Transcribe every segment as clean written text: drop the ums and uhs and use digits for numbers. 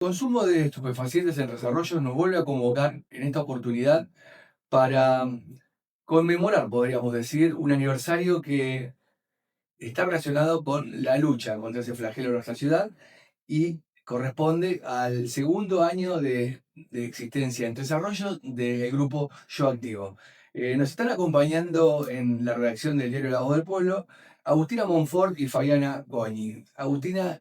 El consumo de estupefacientes en desarrollo nos vuelve a convocar en esta oportunidad para conmemorar, podríamos decir, un aniversario que está relacionado con la lucha contra ese flagelo en nuestra ciudad y corresponde al segundo año de existencia en desarrollo del grupo Yo Activo. Nos están acompañando en la redacción del diario La Voz del Pueblo Agustina Monfort y Fabiana Goñi. Agustina,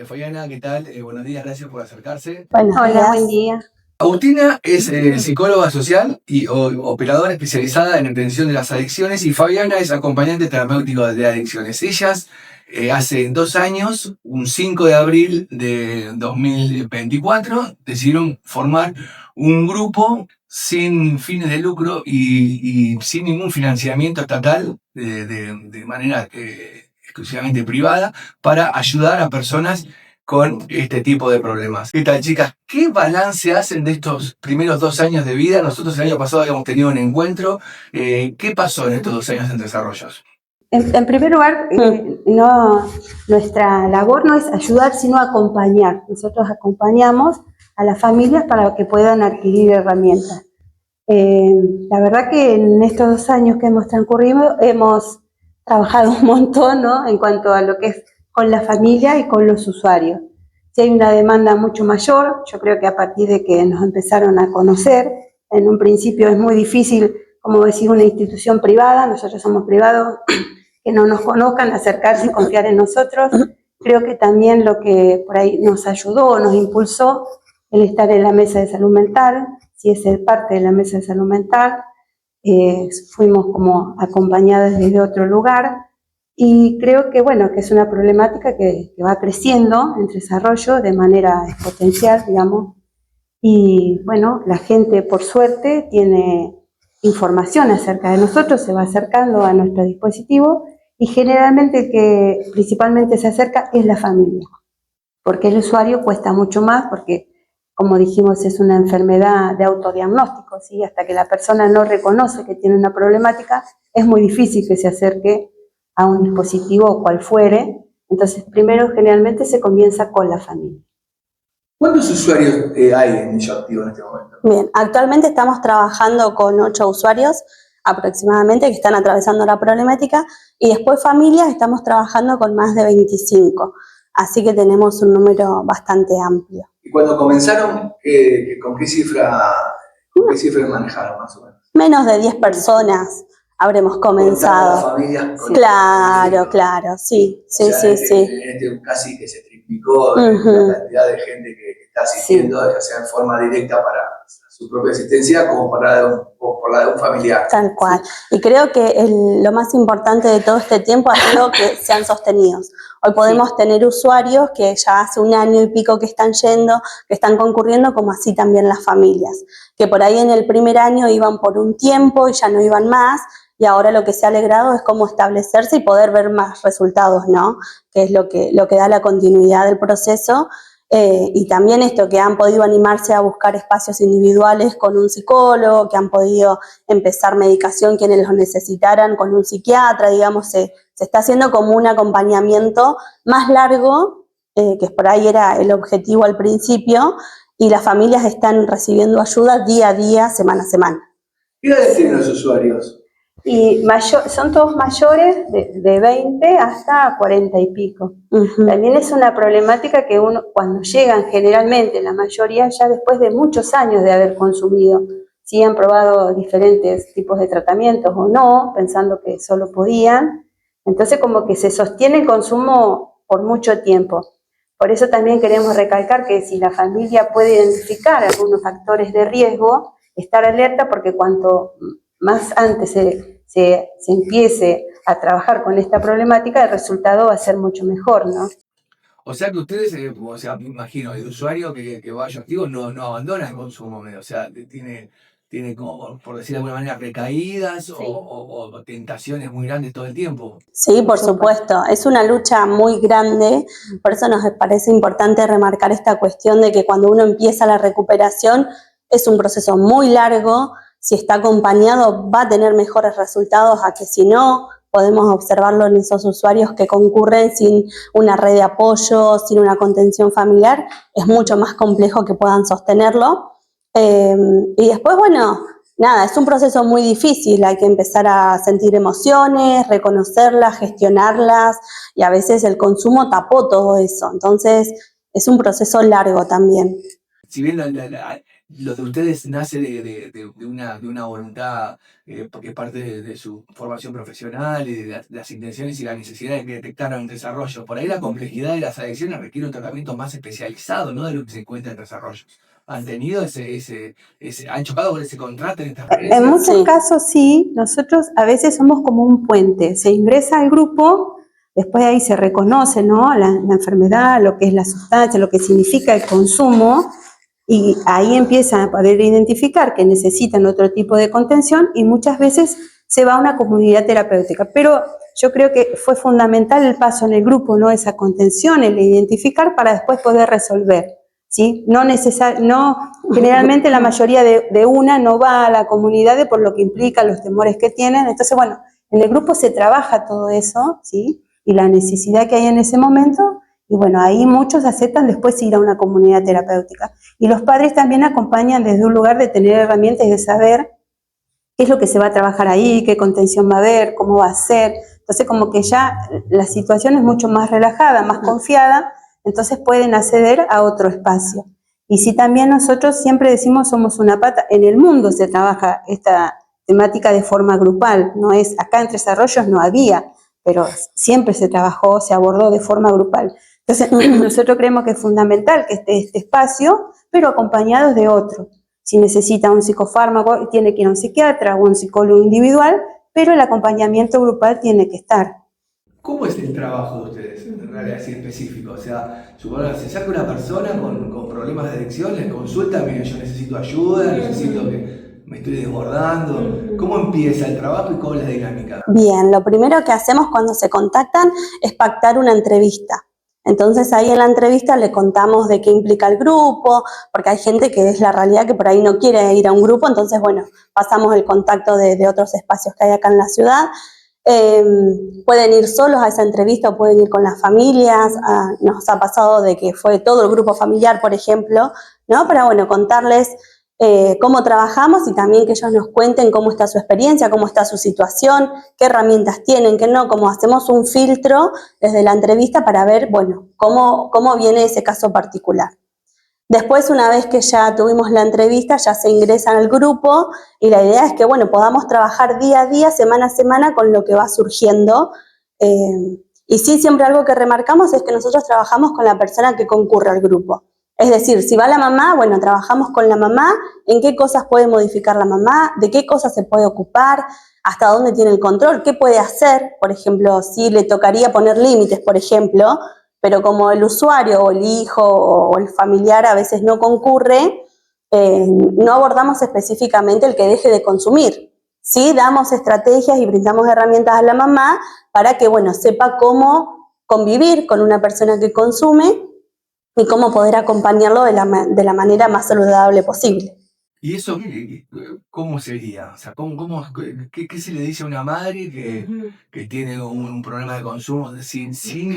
Fabiana, ¿qué tal? Buenos días, gracias por acercarse. Hola, buen día. Agustina es psicóloga social y operadora especializada en atención de las adicciones, y Fabiana es acompañante terapéutico de adicciones. Ellas hace 2 años, un 5 de abril de 2024, decidieron formar un grupo sin fines de lucro y sin ningún financiamiento estatal, de manera exclusivamente privada, para ayudar a personas con este tipo de problemas. ¿Qué tal, chicas? ¿Qué balance hacen de estos primeros 2 años de vida? Nosotros el año pasado habíamos tenido un encuentro. ¿Qué pasó en estos 2 años en desarrollos? En primer lugar, nuestra labor no es ayudar, sino acompañar. Nosotros acompañamos a las familias para que puedan adquirir herramientas. La verdad que en estos 2 años que hemos transcurrido hemos trabajado un montón, ¿no?, en cuanto a lo que es con la familia y con los usuarios. Si hay una demanda mucho mayor, yo creo que a partir de que nos empezaron a conocer, en un principio es muy difícil, como decir, una institución privada, nosotros somos privados, que no nos conozcan, acercarse y confiar en nosotros. Creo que también lo que por ahí nos ayudó, nos impulsó, el estar en la mesa de salud mental, si es ser parte de la mesa de salud mental, fuimos como acompañadas desde otro lugar, y creo que, bueno, que es una problemática que va creciendo en desarrollo de manera exponencial, digamos, y bueno, la gente, por suerte, tiene información acerca de nosotros, se va acercando a nuestro dispositivo, y generalmente el que principalmente se acerca es la familia, porque el usuario cuesta mucho más, porque, como dijimos, es una enfermedad de autodiagnóstico, ¿sí? Hasta que la persona no reconoce que tiene una problemática, es muy difícil que se acerque a un dispositivo cual fuere. Entonces, primero generalmente se comienza con la familia. ¿Cuántos usuarios hay en Yo Activo en este momento? Bien, actualmente estamos trabajando con 8 usuarios aproximadamente que están atravesando la problemática, y después familias estamos trabajando con más de 25, así que tenemos un número bastante amplio. ¿Y cuando comenzaron, con qué cifra manejaron más o menos? Menos de 10 personas habremos comenzado. Familias, Claro, sí. Casi que se triplicó la cantidad de gente que está asistiendo, ya sea en forma directa para su propia asistencia como por la de un familiar. Tal cual. Y creo que lo más importante de todo este tiempo ha sido que sean sostenidos. Hoy podemos tener usuarios que ya hace 1 año y pico que están yendo, que están concurriendo, como así también las familias, que por ahí en el primer año iban por un tiempo y ya no iban más, y ahora lo que se ha logrado es cómo establecerse y poder ver más resultados, ¿no? Que es lo que da la continuidad del proceso. Y también esto, que han podido animarse a buscar espacios individuales con un psicólogo, que han podido empezar medicación quienes lo necesitaran con un psiquiatra, digamos, se está haciendo como un acompañamiento más largo, que por ahí era el objetivo al principio, y las familias están recibiendo ayuda día a día, semana a semana. ¿Qué edades tienen los usuarios? Y son todos mayores de 20 hasta 40 y pico. También es una problemática que uno, cuando llegan generalmente, la mayoría ya después de muchos años de haber consumido, sí han probado diferentes tipos de tratamientos o no, pensando que solo podían, entonces como que se sostiene el consumo por mucho tiempo. Por eso también queremos recalcar que si la familia puede identificar algunos factores de riesgo, estar alerta, porque cuanto más antes se empiece a trabajar con esta problemática, el resultado va a ser mucho mejor, ¿no? O sea que ustedes, me imagino, el usuario que va a Yo Activo no abandona el consumo, o sea, tiene como, por decir de alguna manera, recaídas, sí, o tentaciones muy grandes todo el tiempo. Sí, por supuesto, es una lucha muy grande, por eso nos parece importante remarcar esta cuestión de que cuando uno empieza la recuperación es un proceso muy largo. Si está acompañado va a tener mejores resultados a que si no, podemos observarlo en esos usuarios que concurren sin una red de apoyo, sin una contención familiar, es mucho más complejo que puedan sostenerlo. Y después, bueno, nada, es un proceso muy difícil, hay que empezar a sentir emociones, reconocerlas, gestionarlas, y a veces el consumo tapó todo eso, entonces es un proceso largo también. Si bien lo de ustedes nace de una voluntad porque parte de su formación profesional y de las intenciones y las necesidades que detectaron en desarrollo, por ahí la complejidad de las adicciones requiere un tratamiento más especializado, ¿no? De lo que se encuentra en desarrollo. ¿Han tenido han chocado con ese contrato en estas En experiencias? muchos Sí. casos sí, nosotros a veces somos como un puente, se ingresa al grupo, después ahí se reconoce, ¿no? La enfermedad, lo que es la sustancia, lo que significa el consumo, y ahí empiezan a poder identificar que necesitan otro tipo de contención y muchas veces se va a una comunidad terapéutica. Pero yo creo que fue fundamental el paso en el grupo, ¿no? Esa contención, el identificar para después poder resolver. ¿Sí? Generalmente la mayoría de una no va a la comunidad por lo que implica, los temores que tienen. Entonces, bueno, en el grupo se trabaja todo eso, ¿sí? Y la necesidad que hay en ese momento, y bueno, ahí muchos aceptan después ir a una comunidad terapéutica. Y los padres también acompañan desde un lugar de tener herramientas y de saber qué es lo que se va a trabajar ahí, qué contención va a haber, cómo va a ser. Entonces, como que ya la situación es mucho más relajada, más confiada, entonces pueden acceder a otro espacio. Y si también nosotros siempre decimos somos una pata, en el mundo se trabaja esta temática de forma grupal, no es acá en Tres Arroyos no había, pero siempre se trabajó, se abordó de forma grupal. Entonces, nosotros creemos que es fundamental que esté este espacio, pero acompañados de otro. Si necesita un psicofármaco, tiene que ir a un psiquiatra o un psicólogo individual, pero el acompañamiento grupal tiene que estar. ¿Cómo es el trabajo de ustedes, en realidad, así específico? O sea, supongo que se acerca una persona con problemas de adicción, les consulta, mire, yo necesito ayuda, necesito que me estoy desbordando. ¿Cómo empieza el trabajo y cómo es la dinámica? Bien, lo primero que hacemos cuando se contactan es pactar una entrevista. Entonces ahí en la entrevista le contamos de qué implica el grupo, porque hay gente que es la realidad que por ahí no quiere ir a un grupo, entonces bueno, pasamos el contacto de otros espacios que hay acá en la ciudad. Pueden ir solos a esa entrevista o pueden ir con las familias. Nos ha pasado de que fue todo el grupo familiar, por ejemplo, ¿no? Para bueno, contarles cómo trabajamos y también que ellos nos cuenten cómo está su experiencia, cómo está su situación, qué herramientas tienen, qué no, como hacemos un filtro desde la entrevista para ver, bueno, cómo viene ese caso particular. Después, una vez que ya tuvimos la entrevista, ya se ingresan al grupo y la idea es que, bueno, podamos trabajar día a día, semana a semana con lo que va surgiendo. Y sí, siempre algo que remarcamos es que nosotros trabajamos con la persona que concurre al grupo. Es decir, si va la mamá, bueno, trabajamos con la mamá, en qué cosas puede modificar la mamá, de qué cosas se puede ocupar, hasta dónde tiene el control, qué puede hacer, por ejemplo, si le tocaría poner límites, por ejemplo, pero como el usuario o el hijo o el familiar a veces no concurre, no abordamos específicamente el que deje de consumir. Sí, damos estrategias y brindamos herramientas a la mamá para que, bueno, sepa cómo convivir con una persona que consume y cómo poder acompañarlo de la manera más saludable posible. ¿Y eso cómo sería? O sea, qué se le dice a una madre que tiene un problema de consumo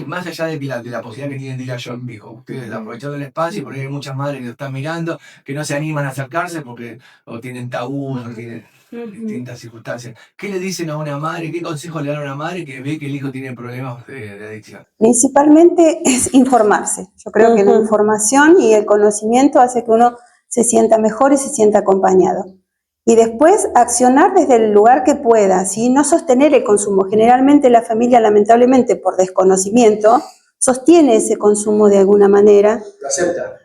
más allá de la posibilidad que tienen de ir a John Pico? Ustedes aprovechando el espacio, porque hay muchas madres que lo están mirando, que no se animan a acercarse porque o tienen tabú, o tienen distintas circunstancias. ¿Qué le dicen a una madre? ¿Qué consejo le dan a una madre que ve que el hijo tiene problemas de adicción? Principalmente es informarse. Yo creo que la información y el conocimiento hace que uno se sienta mejor y se sienta acompañado. Y después accionar desde el lugar que pueda, ¿sí? No sostener el consumo. Generalmente la familia, lamentablemente, por desconocimiento, sostiene ese consumo de alguna manera. ¿Lo acepta?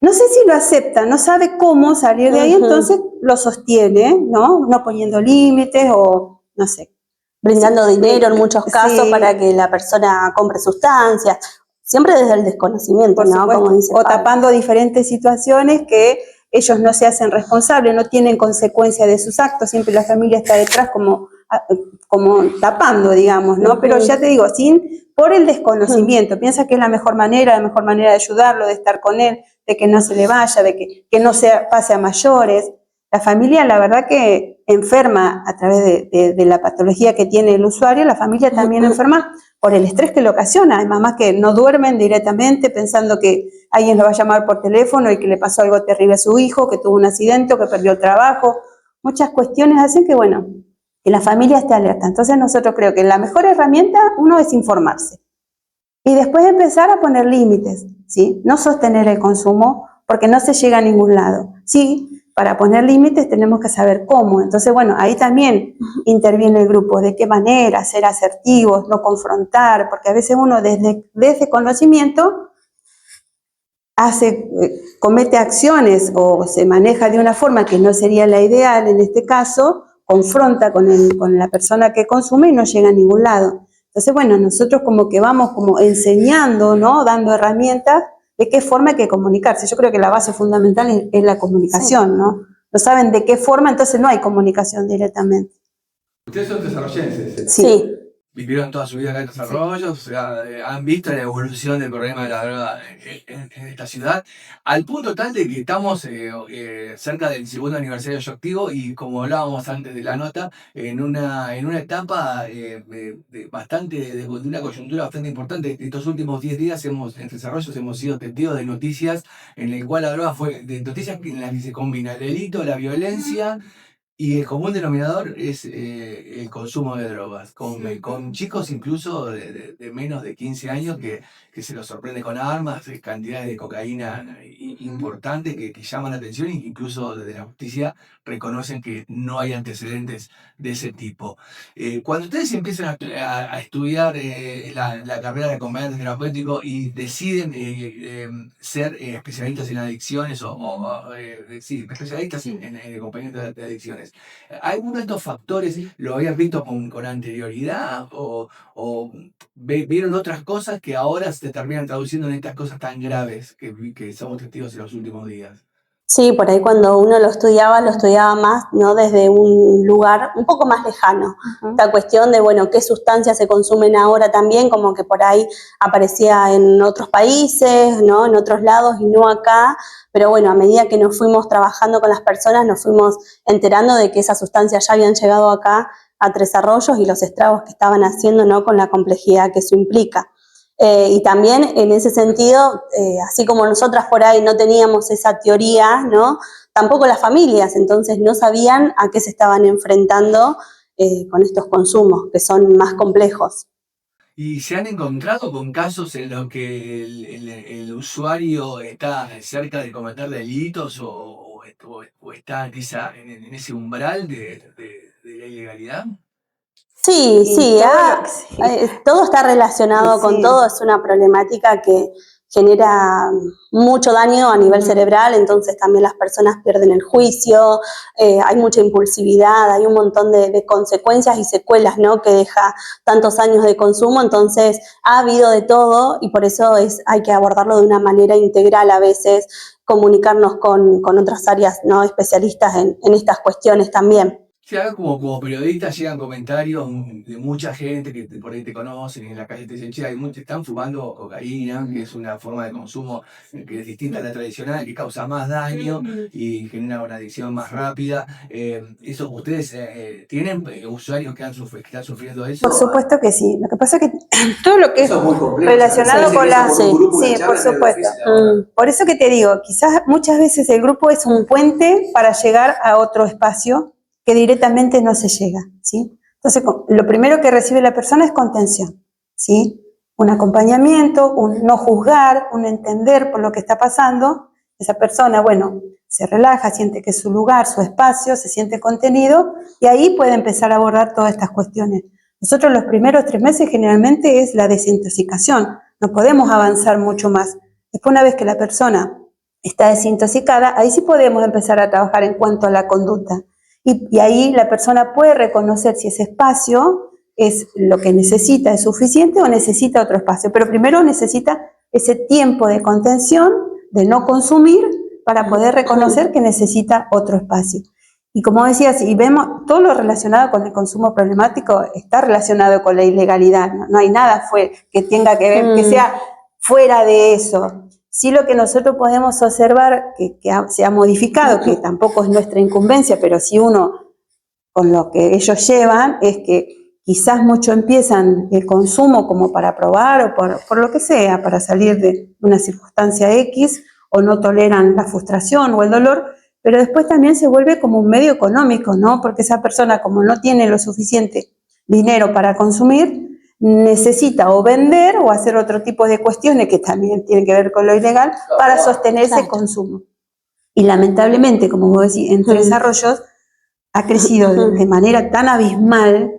No sé si lo acepta, no sabe cómo salir de ahí, entonces lo sostiene, ¿no? No poniendo límites o no sé. Brindando dinero en muchos casos Sí. para que la persona compre sustancias. Siempre desde el desconocimiento, Por ¿no? supuesto. Como dice O Pablo. tapando diferentes situaciones que ellos no se hacen responsables, no tienen consecuencia de sus actos, siempre la familia está detrás como tapando, digamos, ¿no? Pero ya te digo, por el desconocimiento, piensa que es la mejor manera de ayudarlo, de estar con él, de que no se le vaya, de que no se pase a mayores. La familia, la verdad que enferma a través de la patología que tiene el usuario, la familia también enferma por el estrés que le ocasiona. Hay mamás que no duermen directamente pensando que alguien lo va a llamar por teléfono y que le pasó algo terrible a su hijo, que tuvo un accidente o que perdió el trabajo. Muchas cuestiones hacen que, bueno, que la familia esté alerta. Entonces nosotros creo que la mejor herramienta, uno, es informarse. Y después empezar a poner límites, ¿sí? No sostener el consumo porque no se llega a ningún lado. Sí, para poner límites tenemos que saber cómo. Entonces, bueno, ahí también interviene el grupo, de qué manera, ser asertivos, no confrontar, porque a veces uno desde conocimiento comete acciones o se maneja de una forma que no sería la ideal en este caso, confronta con la persona que consume y no llega a ningún lado. Entonces, bueno, nosotros como que vamos como enseñando, ¿no? Dando herramientas de qué forma hay que comunicarse. Yo creo que la base fundamental es la comunicación, ¿no? No saben de qué forma, entonces no hay comunicación directamente. Ustedes son desarrollenses. Sí. Vivieron toda su vida acá en Desarrollo, o sea, han visto la evolución del problema de la droga en esta ciudad, al punto tal de que estamos cerca del segundo aniversario de Yo Activo y, como hablábamos antes de la nota, en una etapa de una coyuntura bastante importante. Estos últimos 10 días en Desarrollo hemos sido testigos de noticias en las cuales la droga de noticias en las que se combina el delito, la violencia. Y el común denominador es el consumo de drogas, con chicos incluso de menos de 15 años que se los sorprende con armas, cantidades de cocaína importantes que llaman la atención y que incluso desde la justicia reconocen que no hay antecedentes de ese tipo. Cuando ustedes empiezan a estudiar la carrera de acompañante terapéutico y deciden ser especialistas en adicciones sí, especialistas en el acompañamiento de adicciones, ¿alguno de estos factores lo habían visto con anterioridad o vieron otras cosas que ahora se terminan traduciendo en estas cosas tan graves que somos testigos en los últimos días? Sí, por ahí cuando uno lo estudiaba más, ¿no? Desde un lugar un poco más lejano. Esta cuestión de, bueno, qué sustancias se consumen ahora también, como que por ahí aparecía en otros países, ¿no? En otros lados y no acá. Pero bueno, a medida que nos fuimos trabajando con las personas, nos fuimos enterando de que esas sustancias ya habían llegado acá a Tres Arroyos y los estragos que estaban haciendo, ¿no? Con la complejidad que eso implica. Y también en ese sentido, así como nosotras por ahí no teníamos esa teoría, ¿no? Tampoco las familias, entonces no sabían a qué se estaban enfrentando con estos consumos, que son más complejos. ¿Y se han encontrado con casos en los que el usuario está cerca de cometer delitos o está en ese umbral de la ilegalidad? Sí, sí, Sí. todo está relacionado con Sí. todo, es una problemática que genera mucho daño a nivel cerebral, entonces también las personas pierden el juicio, hay mucha impulsividad, hay un montón de consecuencias y secuelas, ¿no? Que deja tantos años de consumo, entonces ha habido de todo y por eso hay que abordarlo de una manera integral a veces, comunicarnos con otras áreas, ¿no? Especialistas en estas cuestiones también. Sí, acá como periodista llegan comentarios de mucha gente que por ahí te conocen y en la calle te dicen, che, están fumando cocaína, que es una forma de consumo que es distinta a la tradicional, que causa más daño y genera una adicción más rápida. ¿Ustedes tienen usuarios que están sufriendo eso? Por supuesto que sí. Lo que pasa es que todo lo que Eso es muy complejo, relacionado ¿sabes? con la... Eso con un grupo, una Sí, charla, por es supuesto. difícil ahora. Por eso que te digo, quizás muchas veces el grupo es un puente para llegar a otro espacio que directamente no se llega, ¿sí? Entonces, lo primero que recibe la persona es contención, ¿sí? Un acompañamiento, un no juzgar, un entender por lo que está pasando. Esa persona, bueno, se relaja, siente que es su lugar, su espacio, se siente contenido y ahí puede empezar a abordar todas estas cuestiones. Nosotros los primeros 3 meses generalmente es la desintoxicación, no podemos avanzar mucho más. Después, una vez que la persona está desintoxicada, ahí sí podemos empezar a trabajar en cuanto a la conducta. Y ahí la persona puede reconocer si ese espacio es lo que necesita, es suficiente o necesita otro espacio. Pero primero necesita ese tiempo de contención, de no consumir, para poder reconocer que necesita otro espacio. Y como decía, si vemos todo lo relacionado con el consumo problemático, está relacionado con la ilegalidad. No hay nada que tenga que ver, que sea fuera de eso. Sí, lo que nosotros podemos observar que se ha modificado, que tampoco es nuestra incumbencia, pero si uno con lo que ellos llevan es que quizás mucho empiezan el consumo como para probar o por lo que sea, para salir de una circunstancia X, o no toleran la frustración o el dolor, pero después también se vuelve como un medio económico, ¿no? Porque esa persona, como no tiene lo suficiente dinero para consumir, necesita o vender o hacer otro tipo de cuestiones que también tienen que ver con lo ilegal para sostener ese consumo. Y lamentablemente, como vos decís, en Tres Arroyos ha crecido de manera tan abismal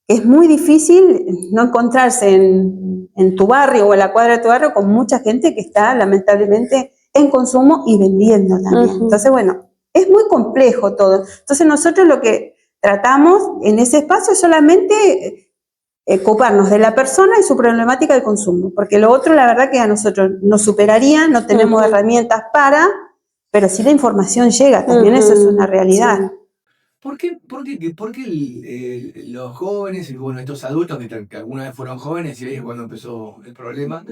que es muy difícil no encontrarse en tu barrio o en la cuadra de tu barrio con mucha gente que está lamentablemente en consumo y vendiendo también. Entonces, bueno, es muy complejo todo. Entonces nosotros lo que tratamos en ese espacio es solamente ocuparnos de la persona y su problemática de consumo, porque lo otro la verdad que a nosotros nos superaría, no tenemos herramientas para, pero sí la información llega, también eso es una realidad. Sí. ¿Por qué los jóvenes, y bueno, estos adultos que alguna vez fueron jóvenes y ahí es cuando empezó el problema,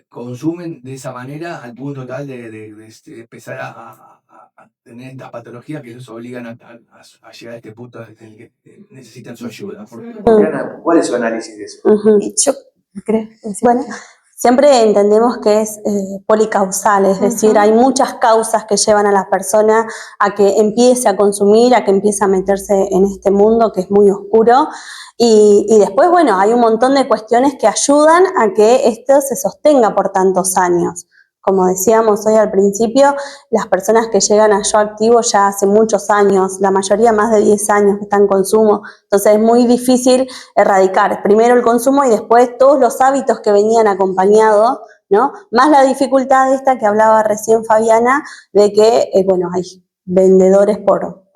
consumen de esa manera al punto tal de empezar a tener esta patología que los obligan a llegar a este punto en el que necesitan su ayuda? ¿Cuál es su análisis de eso? Yo creo, Bueno, siempre entendemos que es policausal, es decir, hay muchas causas que llevan a la persona a que empiece a consumir, a que empiece a meterse en este mundo que es muy oscuro. Y después, bueno, hay un montón de cuestiones que ayudan a que esto se sostenga por tantos años. Como decíamos hoy al principio, las personas que llegan a Yo Activo ya hace muchos años, la mayoría más de 10 años que están en consumo, entonces es muy difícil erradicar primero el consumo y después todos los hábitos que venían acompañados, ¿no? Más la dificultad esta que hablaba recién Fabiana, de que, bueno, hay vendedores por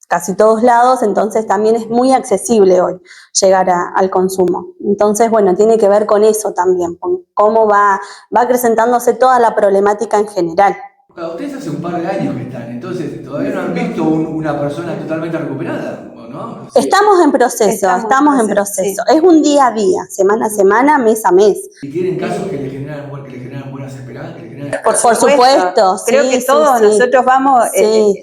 casi todos lados, entonces también es muy accesible hoy llegar al consumo. Entonces, bueno, tiene que ver con eso también, con cómo va acrecentándose toda la problemática en general. Ustedes hace un par de años que están, entonces todavía no han visto una persona totalmente recuperada, ¿no? Estamos en proceso, estamos en proceso. Sí. Es un día a día, semana a semana, mes a mes. ¿Y tienen casos que le generan buenas esperanzas? Por supuesto. Creo que todos nosotros vamos,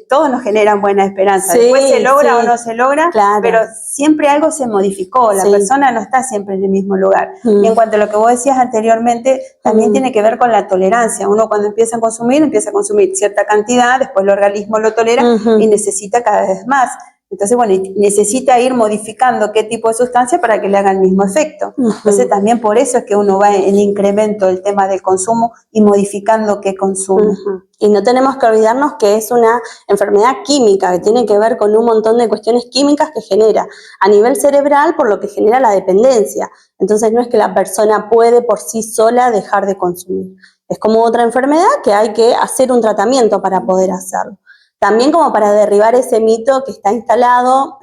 todos nos generan buena esperanza. Después se logra o no se logra, pero siempre algo se modificó. La persona no está siempre en el mismo lugar. Y en cuanto a lo que vos decías anteriormente, también tiene que ver con la tolerancia. Uno cuando empieza a consumir cierta cantidad, después el organismo lo tolera y necesita cada vez más. Entonces, bueno, necesita ir modificando qué tipo de sustancia para que le haga el mismo efecto. Entonces, también por eso es que uno va en incremento del tema del consumo y modificando qué consume. Y no tenemos que olvidarnos que es una enfermedad química que tiene que ver con un montón de cuestiones químicas que genera a nivel cerebral, por lo que genera la dependencia. Entonces, no es que la persona puede por sí sola dejar de consumir. Es como otra enfermedad que hay que hacer un tratamiento para poder hacerlo. También como para derribar ese mito que está instalado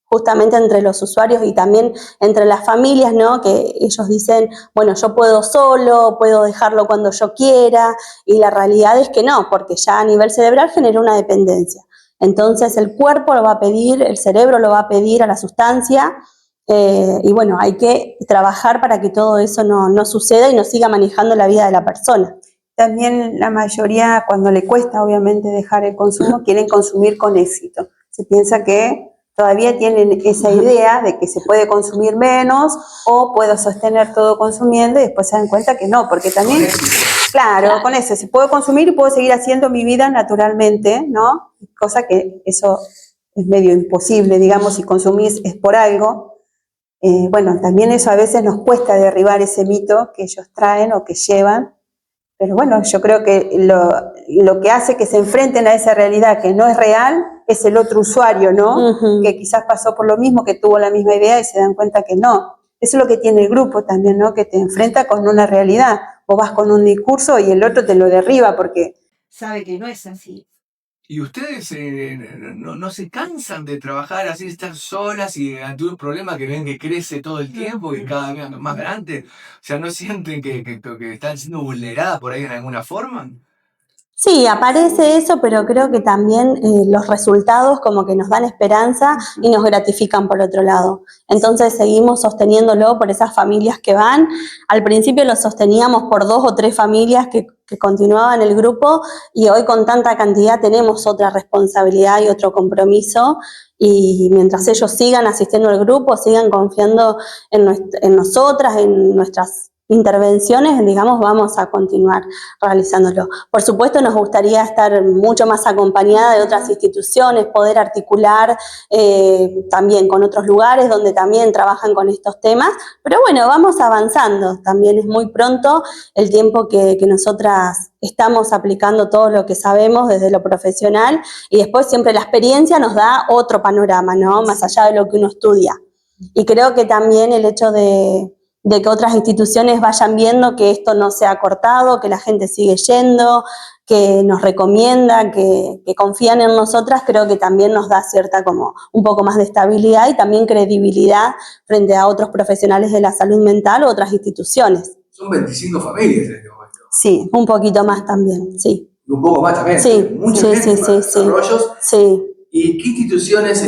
justamente entre los usuarios y también entre las familias, ¿no? Que ellos dicen, bueno, yo puedo solo, puedo dejarlo cuando yo quiera, y la realidad es que no, porque ya a nivel cerebral genera una dependencia. Entonces el cuerpo lo va a pedir, el cerebro lo va a pedir a la sustancia, y bueno, hay que trabajar para que todo eso no suceda y no siga manejando la vida de la persona. También la mayoría, cuando le cuesta obviamente dejar el consumo, quieren consumir con éxito. Se piensa que todavía tienen esa idea de que se puede consumir menos o puedo sostener todo consumiendo y después se dan cuenta que no, porque también, claro, con eso, se puede consumir y puedo seguir haciendo mi vida naturalmente, ¿no? Cosa que eso es medio imposible, digamos, si consumís es por algo. Bueno, también eso a veces nos cuesta derribar ese mito que ellos traen o que llevan. Pero bueno, yo creo que lo que hace que se enfrenten a esa realidad que no es real es el otro usuario, ¿no? Que quizás pasó por lo mismo, que tuvo la misma idea y se dan cuenta que no. Eso es lo que tiene el grupo también, ¿no? Que te enfrenta con una realidad. Vos vas con un discurso y el otro te lo derriba porque sabe que no es así. ¿Y ustedes no se cansan de trabajar así, de estar solas y ante un problema que ven que crece todo el tiempo y cada vez más grande? O sea, ¿no sienten que están siendo vulneradas por ahí en alguna forma? Sí, aparece eso, pero creo que también los resultados como que nos dan esperanza y nos gratifican por otro lado. Entonces seguimos sosteniéndolo por esas familias que van. Al principio lo sosteníamos por 2 o 3 familias que continuaban el grupo y hoy con tanta cantidad tenemos otra responsabilidad y otro compromiso y mientras ellos sigan asistiendo al grupo, sigan confiando en nosotras, en nuestras intervenciones, digamos, vamos a continuar realizándolo. Por supuesto, nos gustaría estar mucho más acompañada de otras instituciones, poder articular también con otros lugares donde también trabajan con estos temas, pero bueno, vamos avanzando. También es muy pronto el tiempo que nosotras estamos aplicando todo lo que sabemos desde lo profesional, y después siempre la experiencia nos da otro panorama, ¿no? Más allá de lo que uno estudia. Y creo que también el hecho de que otras instituciones vayan viendo que esto no se ha cortado, que la gente sigue yendo, que nos recomienda, que confían en nosotras, creo que también nos da cierta como un poco más de estabilidad y también credibilidad frente a otros profesionales de la salud mental u otras instituciones. Son 25 familias en este momento. Sí, un poquito más también, sí. Y un poco más también. Sí, Muchos sí. desarrollos. Sí. ¿Y qué instituciones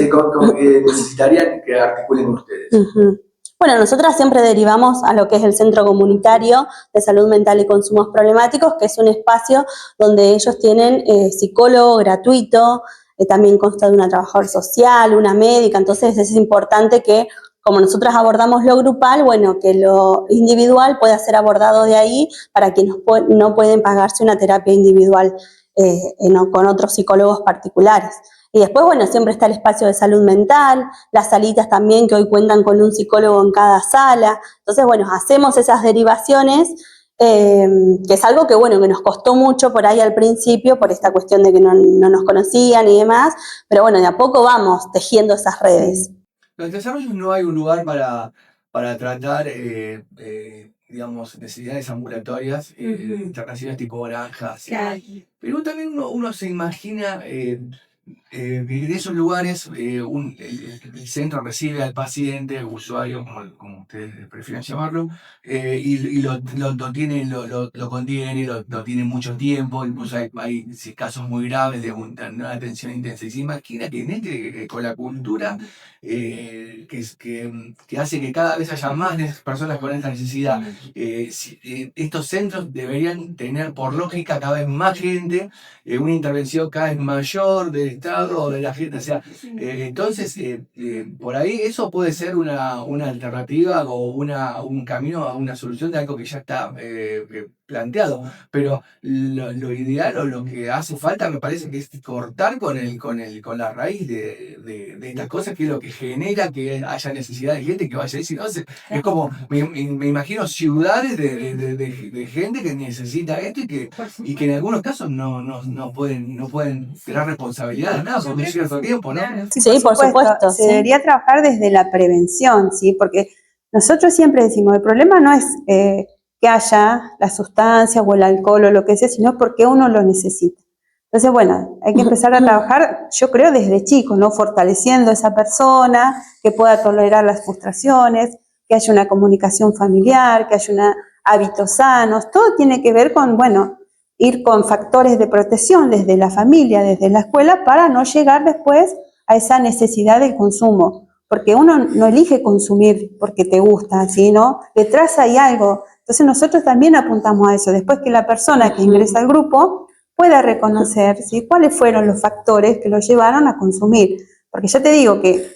necesitarían que articulen ustedes? Uh-huh. Bueno, nosotras siempre derivamos a lo que es el Centro Comunitario de Salud Mental y Consumos Problemáticos, que es un espacio donde ellos tienen psicólogo gratuito, también consta de una trabajadora social, una médica, entonces es importante que, como nosotras abordamos lo grupal, bueno, que lo individual pueda ser abordado de ahí para quienes no pueden pagarse una terapia individual con otros psicólogos particulares. Y después, bueno, siempre está el espacio de salud mental, las salitas también que hoy cuentan con un psicólogo en cada sala. Entonces, bueno, hacemos esas derivaciones, que es algo que, bueno, que nos costó mucho por ahí al principio, por esta cuestión de que no nos conocían y demás, pero bueno, de a poco vamos tejiendo esas redes. Los desarrollos no hay un lugar para tratar, digamos, necesidades ambulatorias, internacionales tipo granjas. Claro. Pero también uno se imagina que en esos lugares el centro recibe al paciente, usuario, como ustedes prefieren llamarlo, y lo contiene, lo tiene mucho tiempo, incluso hay casos muy graves de una atención intensa. Y se imagina que con la cultura que hace que cada vez haya más personas con esta necesidad, estos centros deberían tener por lógica cada vez más gente, una intervención cada vez mayor del Estado o de la gente. O sea, entonces, por ahí eso puede ser una alternativa o un camino a una solución de algo que ya está planteado. Pero lo ideal o lo que hace falta me parece que es cortar con la raíz de estas cosas, que es lo que genera que haya necesidad de gente que vaya a decir, no sé, es como, me imagino ciudades de gente que necesita esto y que en algunos casos no pueden tener responsabilidad de nada por un cierto tiempo, ¿no? Sí, por supuesto. Se debería trabajar desde la prevención, ¿sí? Porque nosotros siempre decimos, el problema no es que haya la sustancia o el alcohol o lo que sea, sino porque uno lo necesita. Entonces, bueno, hay que empezar a trabajar, yo creo, desde chicos, ¿no? Fortaleciendo a esa persona, que pueda tolerar las frustraciones, que haya una comunicación familiar, que haya hábitos sanos. Todo tiene que ver con, bueno, ir con factores de protección desde la familia, desde la escuela, para no llegar después a esa necesidad del consumo. Porque uno no elige consumir porque te gusta, ¿no? Detrás hay algo. Entonces nosotros también apuntamos a eso. Después que la persona que ingresa al grupo pueda reconocer, ¿sí?, cuáles fueron los factores que lo llevaron a consumir. Porque ya te digo que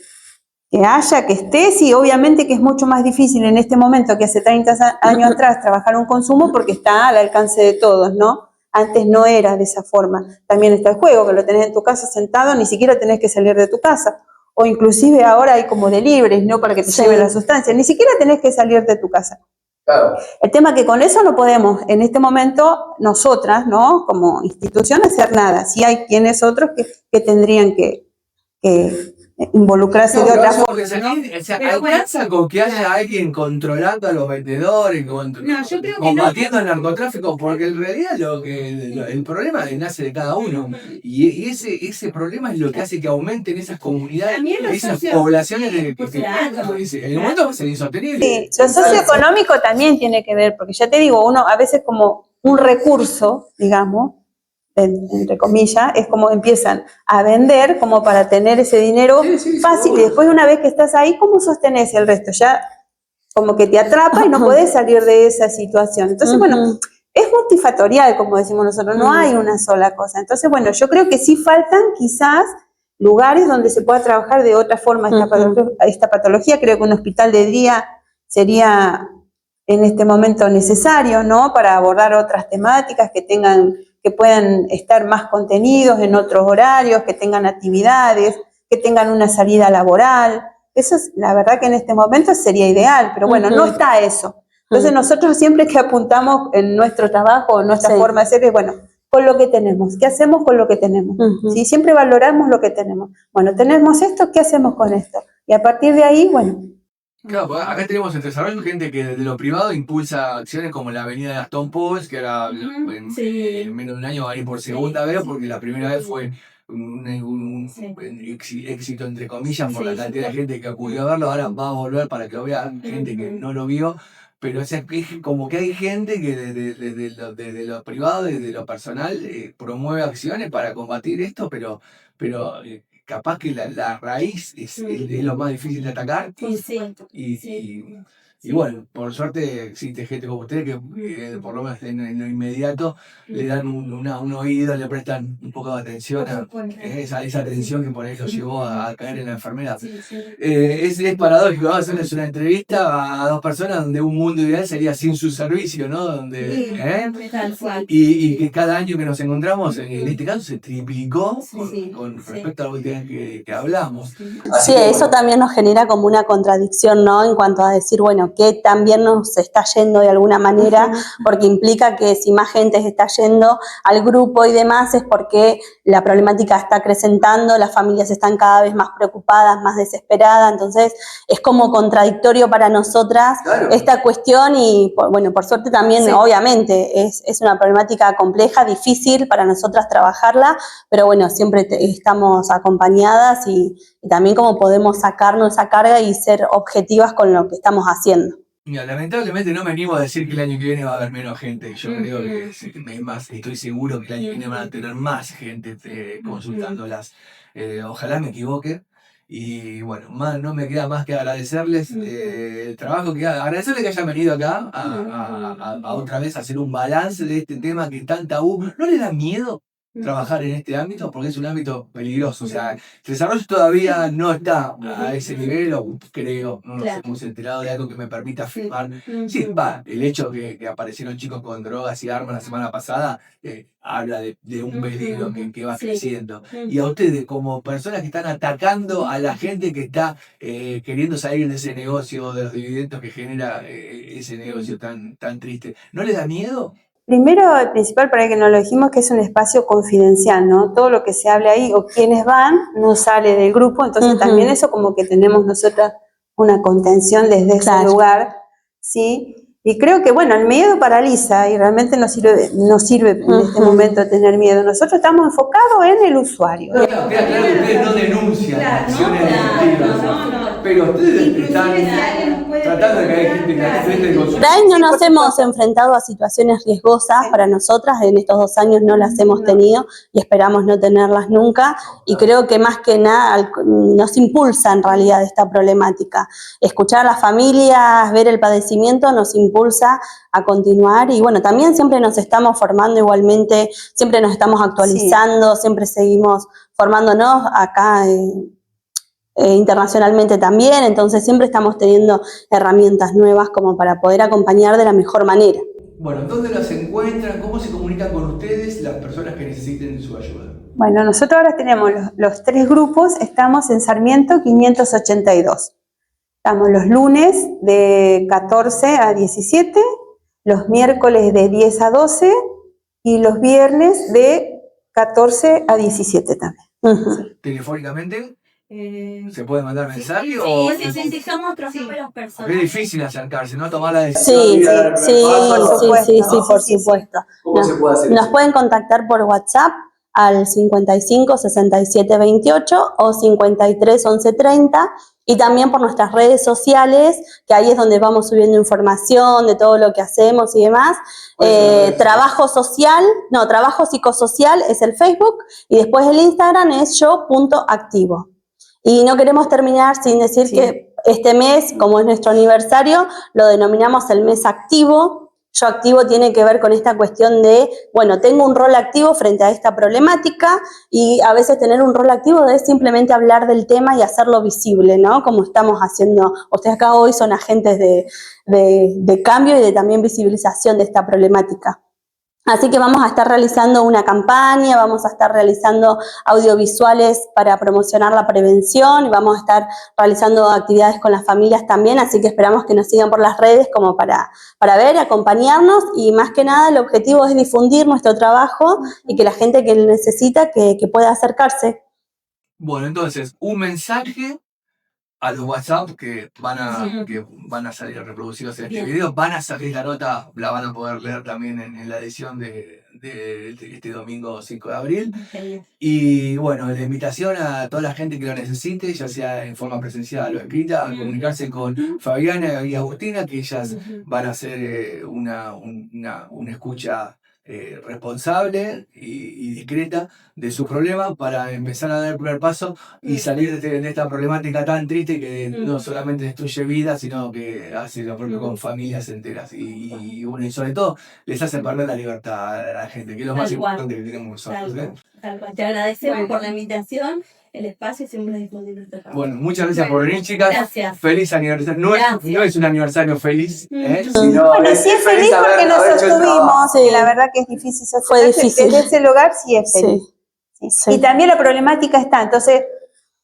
esté, sí, obviamente que es mucho más difícil en este momento que hace 30 años atrás trabajar un consumo, porque está al alcance de todos, ¿no? Antes no era de esa forma. También está el juego, que lo tenés en tu casa sentado, ni siquiera tenés que salir de tu casa. O inclusive ahora hay como deliveries, ¿no?, para que te lleven la sustancia. Ni siquiera tenés que salir de tu casa. Claro. El tema es que con eso no podemos, en este momento, nosotras, ¿no?, como institución, hacer nada. Sí hay quienes otros que tendrían que involucrarse de otra forma. ¿Alcanza con que haya alguien controlando a los vendedores, combatiendo el narcotráfico? Porque en realidad el problema nace de cada uno. Y ese problema es lo que hace que aumenten esas comunidades, esas poblaciones en el momento va a ser insostenible. Sí, lo socioeconómico también tiene que ver, porque ya te digo, uno a veces como un recurso, digamos, entre comillas, es como empiezan a vender como para tener ese dinero fácil, y después una vez que estás ahí, ¿cómo sostenés el resto? Ya como que te atrapa y no podés salir de esa situación. Entonces, bueno, es multifactorial, como decimos nosotros, no hay una sola cosa. Entonces, bueno, yo creo que sí faltan quizás lugares donde se pueda trabajar de otra forma esta patología. Creo que un hospital de día sería en este momento necesario, ¿no? Para abordar otras temáticas que puedan estar más contenidos en otros horarios, que tengan actividades, que tengan una salida laboral. Eso es, la verdad que en este momento sería ideal, pero bueno, no está eso. Entonces nosotros siempre que apuntamos en nuestro trabajo, en nuestra forma de ser, es bueno, con lo que tenemos, ¿qué hacemos con lo que tenemos? ¿Sí? Siempre valoramos lo que tenemos. Bueno, tenemos esto, ¿qué hacemos con esto? Y a partir de ahí, bueno. Claro, pues acá tenemos en desarrollo gente que desde lo privado impulsa acciones como la avenida de Gastón Pauls, que ahora en menos de un año va a ir por segunda vez, porque la primera vez fue un éxito entre comillas por la cantidad de gente que acudió a verlo. Ahora va a volver para que lo vea gente que no lo vio, pero es como que hay gente que desde lo privado, desde lo personal, promueve acciones para combatir esto, pero capaz que la raíz es lo más difícil de atacar. Y bueno, por suerte existe gente como usted que por lo menos en lo inmediato le dan un oído, le prestan un poco de atención a esa atención que por ahí lo llevó a caer en la enfermedad. Es paradójico, vamos a hacerles una entrevista a dos personas donde un mundo ideal sería sin su servicio, ¿no? Donde, y que cada año que nos encontramos, en este caso se triplicó con respecto a la última vez que hablamos. Sí, eso también nos genera como una contradicción, ¿no? En cuanto a decir, bueno, que también nos está yendo de alguna manera, porque implica que si más gente se está yendo al grupo y demás es porque la problemática está acrecentando, las familias están cada vez más preocupadas, más desesperadas, entonces es como contradictorio para nosotras esta cuestión y, bueno, por suerte también, obviamente, es una problemática compleja, difícil para nosotras trabajarla, pero bueno, siempre estamos acompañadas y también cómo podemos sacarnos esa carga y ser objetivas con lo que estamos haciendo. Mira, lamentablemente no me animo a decir que el año que viene va a haber menos gente. Yo creo que estoy seguro que el año que viene van a tener más gente consultándolas. Ojalá me equivoque. Y bueno, no me queda más que agradecerles el trabajo agradecerles que hayan venido acá a otra vez a hacer un balance de este tema que es tan tabú. ¿No le da miedo trabajar en este ámbito? Porque es un ámbito peligroso, o sea, el desarrollo todavía no está a ese nivel, o creo, no nos hemos enterado de algo que me permita afirmar. Sí, el hecho que aparecieron chicos con drogas y armas la semana pasada, habla de un peligro que va creciendo. Y a ustedes, como personas que están atacando a la gente que está queriendo salir de ese negocio, de los dividendos que genera ese negocio tan triste, ¿no les da miedo? Primero, el principal, para que no lo dijimos, que es un espacio confidencial, ¿no? Todo lo que se hable ahí o quienes van no sale del grupo, entonces también eso como que tenemos nosotras una contención desde ese lugar, ¿sí? Y creo que, bueno, el miedo paraliza y realmente no sirve en este momento tener miedo. Nosotros estamos enfocados en el usuario. Claro que ustedes no denuncian acciones delictivas, pero ustedes están tratando de que haya gente que enfrente el consumo. Por ahí no nos hemos enfrentado a situaciones riesgosas para nosotras, en estos 2 años no las hemos tenido y esperamos no tenerlas nunca, y creo que más que nada nos impulsa en realidad esta problemática. Escuchar a las familias, ver el padecimiento nos impulsa a continuar y bueno, también siempre nos estamos formando igualmente, siempre nos estamos actualizando, siempre seguimos formándonos acá internacionalmente también, entonces siempre estamos teniendo herramientas nuevas como para poder acompañar de la mejor manera. Bueno, ¿dónde las encuentran? ¿Cómo se comunican con ustedes las personas que necesiten su ayuda? Bueno, nosotros ahora tenemos los 3 grupos, estamos en Sarmiento 582. Estamos los lunes de 14 a 17, los miércoles de 10 a 12 y los viernes de 14 a 17 también. ¿Telefónicamente? ¿Se puede mandar mensaje? Sí, somos otros números personales. Es difícil acercarse, ¿no? Tomar la decisión. Sí, por supuesto. ¿Cómo se puede hacer Nos eso? pueden contactar por WhatsApp al 55 67 28 o 53 11 30 y también por nuestras redes sociales, que ahí es donde vamos subiendo información de todo lo que hacemos y demás. Trabajo psicosocial es el Facebook y después el Instagram es yo.activo. Y no queremos terminar sin decir que este mes, como es nuestro aniversario, lo denominamos el mes activo, Yo activo tiene que ver con esta cuestión de, bueno, tengo un rol activo frente a esta problemática y a veces tener un rol activo es simplemente hablar del tema y hacerlo visible, ¿no? Como estamos haciendo, ustedes acá hoy son agentes de cambio y de también visibilización de esta problemática. Así que vamos a estar realizando una campaña, vamos a estar realizando audiovisuales para promocionar la prevención y vamos a estar realizando actividades con las familias también, así que esperamos que nos sigan por las redes como para ver, acompañarnos y más que nada el objetivo es difundir nuestro trabajo y que la gente que lo necesita que pueda acercarse. Bueno, entonces, un mensaje a los WhatsApp que van a salir reproducidos en este video. Van a salir la nota, la van a poder leer también en la edición de este domingo 5 de abril. Y bueno, la invitación a toda la gente que lo necesite, ya sea en forma presencial o escrita, a comunicarse con Fabiana y Agustina, que ellas van a hacer una escucha responsable y discreta de su problema para empezar a dar el primer paso y salir de esta problemática tan triste que no solamente destruye vidas, sino que hace lo propio con familias enteras y bueno, y sobre todo les hace perder la libertad a la gente, que es lo más importante que tenemos nosotros. Te agradecemos por la invitación, el espacio y siempre difundir nuestro trabajo. Bueno, muchas gracias por venir, chicas. Gracias. Feliz aniversario. No es un aniversario feliz, Bueno, sí es feliz porque nos sostuvimos, Sí. la verdad que es difícil sostenerse. Fue difícil. Desde ese lugar sí es feliz. Sí. Y también la problemática está, entonces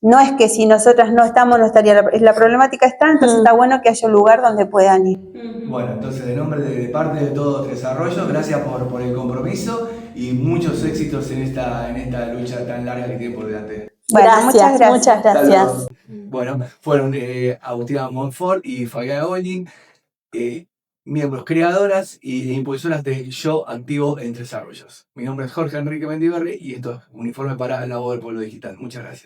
no es que si nosotras no estamos no estaría la problemática está, entonces está bueno que haya un lugar donde puedan ir. Bueno, entonces de nombre de parte de todo Tres Arroyos, gracias por el compromiso y muchos éxitos en esta lucha tan larga que tiene por delante. Bueno, Gracias, muchas gracias. Saludos. Bueno, fueron Agustina Montfort y Fabiana Golding, miembros creadoras e impulsoras de Yo Activo en Tres Arroyos. Mi nombre es Jorge Enrique Mendiberri y esto es un informe para La Voz del Pueblo Digital. Muchas gracias.